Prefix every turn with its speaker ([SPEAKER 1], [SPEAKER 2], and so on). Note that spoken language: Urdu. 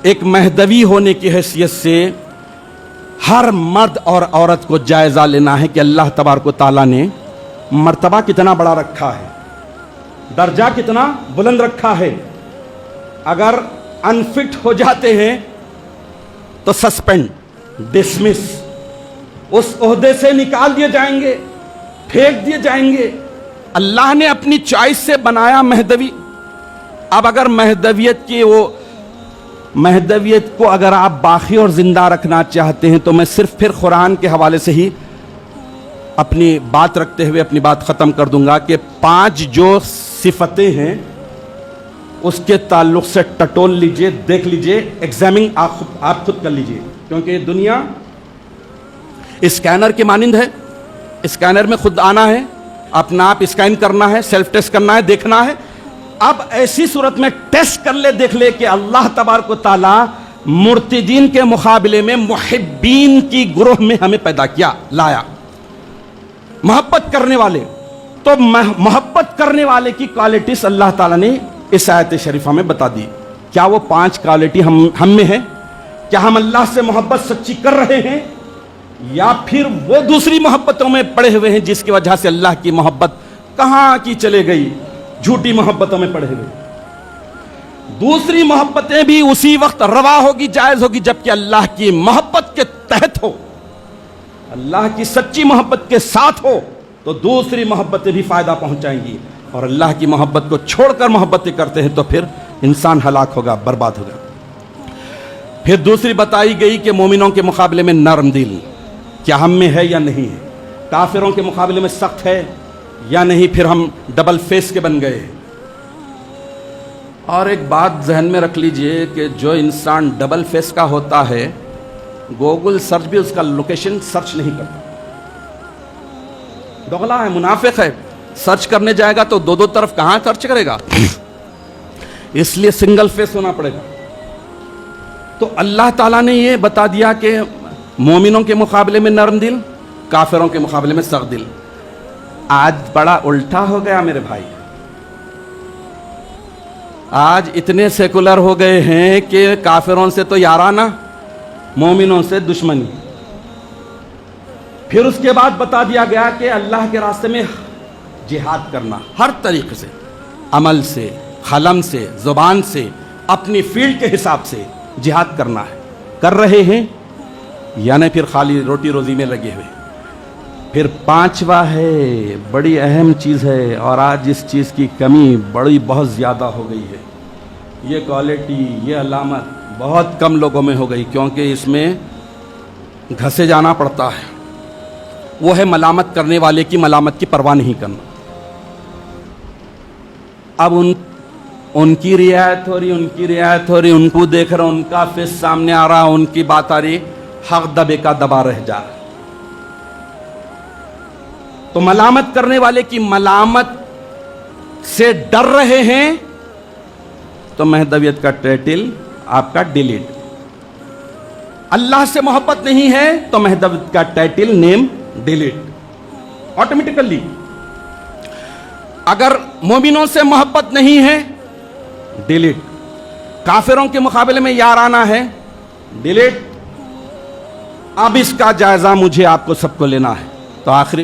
[SPEAKER 1] ایک مہدوی ہونے کی حیثیت سے ہر مرد اور عورت کو جائزہ لینا ہے کہ اللہ تبارک و تعالیٰ نے مرتبہ کتنا بڑا رکھا ہے، درجہ کتنا بلند رکھا ہے۔ اگر انفٹ ہو جاتے ہیں تو سسپینڈ، ڈسمس، اس عہدے سے نکال دیے جائیں گے، پھینک دیے جائیں گے۔ اللہ نے اپنی چوائس سے بنایا مہدوی۔ اب اگر مہدویت کو اگر آپ باقی اور زندہ رکھنا چاہتے ہیں تو میں صرف پھر قرآن کے حوالے سے ہی اپنی بات رکھتے ہوئے اپنی بات ختم کر دوں گا کہ 5 جو صفتیں ہیں اس کے تعلق سے ٹٹول لیجئے، دیکھ لیجئے، ایگزامنگ آپ خود کر لیجئے، کیونکہ یہ دنیا اسکینر کے مانند ہے۔ اسکینر میں خود آنا ہے، اپنا آپ اسکین کرنا ہے، سیلف ٹیسٹ کرنا ہے، دیکھنا ہے۔ اب ایسی صورت میں ٹیسٹ کر لے، دیکھ لے کہ اللہ تبارک و تعالی مرتدین کے مقابلے میں محبین کی گروہ میں ہمیں پیدا کیا، لایا، محبت کرنے والے۔ تو محبت کرنے والے کی کوالٹیز اللہ تعالیٰ نے اس آیت شریفہ میں بتا دی۔ کیا وہ 5 کوالٹی ہم میں ہے؟ کیا ہم اللہ سے محبت سچی کر رہے ہیں، یا پھر وہ دوسری محبتوں میں پڑے ہوئے ہیں جس کی وجہ سے اللہ کی محبت کہاں کی چلے گئی، جھوٹی محبتوں میں پڑے ہوئے۔ دوسری محبتیں بھی اسی وقت روا ہوگی، جائز ہوگی جبکہ اللہ کی محبت کے تحت ہو، اللہ کی سچی محبت کے ساتھ ہو، تو دوسری محبتیں بھی فائدہ پہنچائیں گی۔ اور اللہ کی محبت کو چھوڑ کر محبتیں کرتے ہیں تو پھر انسان ہلاک ہوگا، برباد ہوگا۔ پھر دوسری بتائی گئی کہ مومنوں کے مقابلے میں نرم دل، کیا ہم میں ہے یا نہیں ہے؟ کافروں کے مقابلے میں سخت ہے یا نہیں؟ پھر ہم ڈبل فیس کے بن گئے۔ اور ایک بات ذہن میں رکھ لیجئے کہ جو انسان ڈبل فیس کا ہوتا ہے، گوگل سرچ بھی اس کا لوکیشن سرچ نہیں کرتا، دوغلا ہے، منافق ہے۔ سرچ کرنے جائے گا تو دو طرف کہاں سرچ کرے گا؟ اس لیے سنگل فیس ہونا پڑے گا۔ تو اللہ تعالیٰ نے یہ بتا دیا کہ مومنوں کے مقابلے میں نرم دل، کافروں کے مقابلے میں سخت دل۔ آج بڑا الٹا ہو گیا میرے بھائی، آج اتنے سیکولر ہو گئے ہیں کہ کافروں سے تو یارانہ، مومنوں سے دشمنی۔ پھر اس کے بعد بتا دیا گیا کہ اللہ کے راستے میں جہاد کرنا، ہر طریقے سے، عمل سے، قلم سے، زبان سے، اپنی فیلڈ کے حساب سے جہاد کرنا ہے۔ کر رہے ہیں یعنی پھر خالی روٹی روزی میں لگے ہوئے۔ پھر 5واں ہے، بڑی اہم چیز ہے، اور آج اس چیز کی کمی بہت زیادہ ہو گئی ہے۔ یہ کوالٹی، یہ علامت بہت کم لوگوں میں ہو گئی، کیونکہ اس میں گھسے جانا پڑتا ہے۔ وہ ہے ملامت کرنے والے کی ملامت کی پرواہ نہیں کرنا۔ اب ان کی رعایت ہو رہی، ان کو دیکھ رہا، ان کا فیس سامنے آ رہا، ان کی بات آ رہی، حق دبے کا دبا رہ جا رہا۔ تو ملامت کرنے والے کی ملامت سے ڈر رہے ہیں تو مہدویت کا ٹائٹل آپ کا ڈیلیٹ۔ اللہ سے محبت نہیں ہے تو مہدویت کا ٹائٹل، نیم ڈیلیٹ آٹومیٹیکلی۔ اگر مومنوں سے محبت نہیں ہے، ڈیلیٹ۔ کافروں کے مقابلے میں یارانہ ہے، ڈیلیٹ۔ اب اس کا جائزہ مجھے آپ کو سب کو لینا ہے۔ تو آخری